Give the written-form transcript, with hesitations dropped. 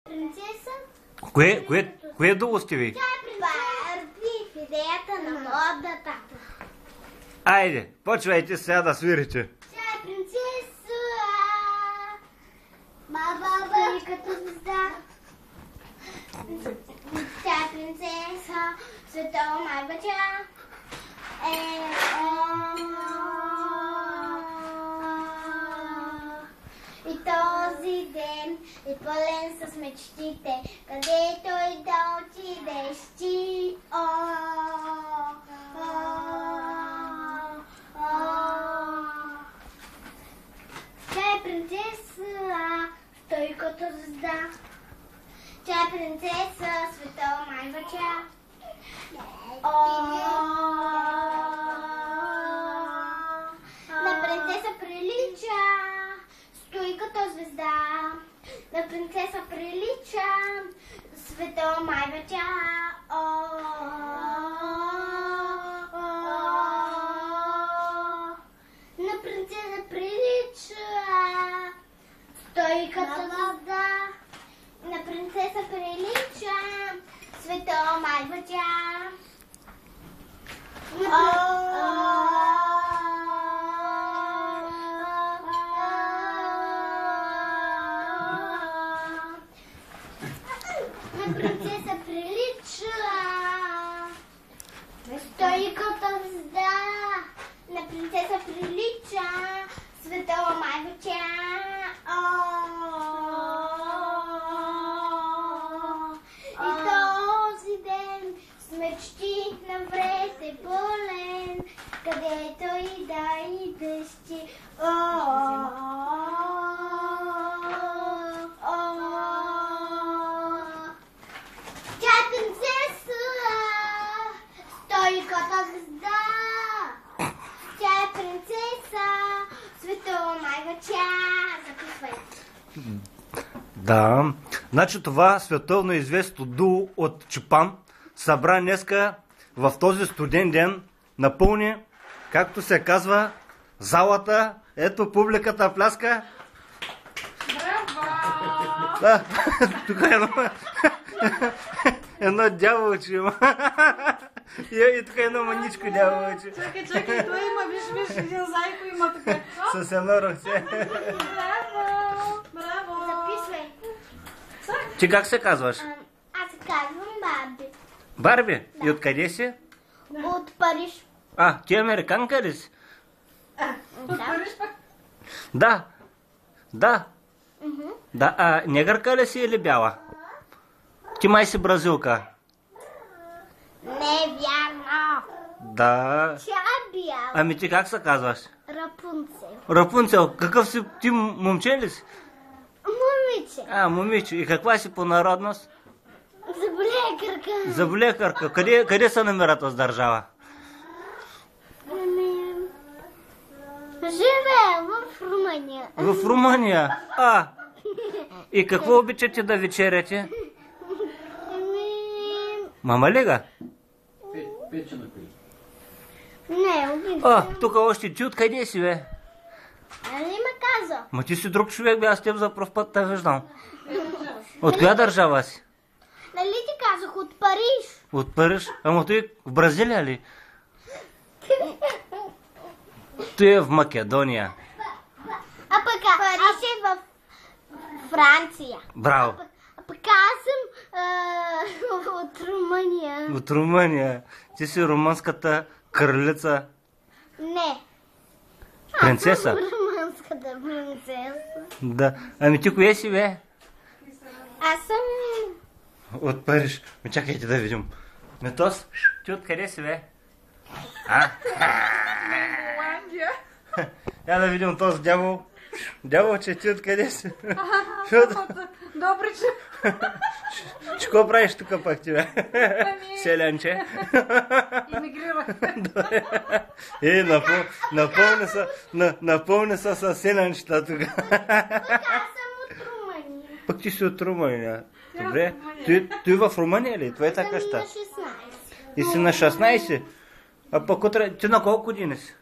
Принцеса? Кое е долостиви? Тя е принцеса в идеята на модата. Айде, почвайте сега да свирите. Тя е принцеса. Баба, като звезда. Тя е принцеса, светова майбача. И този ден е пълен с мечтите, където и да отидеш ти. Тя е принцеса, стой като звезда. Тя е принцеса, светова майбача. На принцеса прилича, стои като звезда. На принцеса прилича, светова майбача. На принцеса прилича, стои като звезда. На принцеса прилича, светова майбача. На принцеса прилича, стои като звезда. На принцеса прилича, светова майбача. И този ден с мечти навред е пълен, където и да идеш ти. Тя е принцеса, стои като звезда. Тя е принцеса, светова майбача. Записвай. Да, значи това световно известно дуо от Чопан събра днеска в този студен ден, напълни, както се казва, залата. Ето публиката пляска. Браво! Да, тук едно дяволче има. И тук едно маничко дяволче. Чакай, той има, виж, един зайко има тук. С едно ръце. Браво! Браво! Записвай. Ти как се казваш? Аз се казвам Барби. Барби? И откъде си? От Париж. А, ти американка ли си? От Париж пък? Да. Да. Да, а негърка ли си или бяла? Ти май си бразилка. Не вярно. Да. Тя е бяла. Ами ти как се казваш? Рапунцел. Рапунцел, какъв си ти, момче ли си? Момиче. А, момиче. И каква си по народност? Заболекарка. Заболекарка. Къде се намира тази държава? Живеем в Румъния. В Румъния. А. И какво обичате да вечеряте? Мамалига? Печена кои. Не, обичам. А, тук още ти откъде си, бе? Нали ме каза? Ма ти си друг човек, бе, аз теб за пръв път те виждам. От коя държава си? Нали ти казах от Париж? От Париж? Ама той в Бразилия ли? Той е в Македония. А пък аз е в Франция. Браво. А пък аз съм от Румъния. От Румъния. Ти си румънската кралица. Не. Принцеса? Аз съм румънската принцеса. Да. Ами ти кое си, бе? Аз съм... От Париж. Ами чакайте да видим. Метос, ти откъде си, бе? А? Холандия. Я да видим този дявол. Дявол, че ти откъде си? Добре, че... Че какво правиш тук пък ти, бе? Селянче. Емигрирах. Напълни са с селянчета тук. Пък аз съм от Румъния. Пък ти си от Румъния. Добре. Той в Румъния ли? Това е Съм така на ща. 16. И си на 16. А пък утре... Ти на колко години си?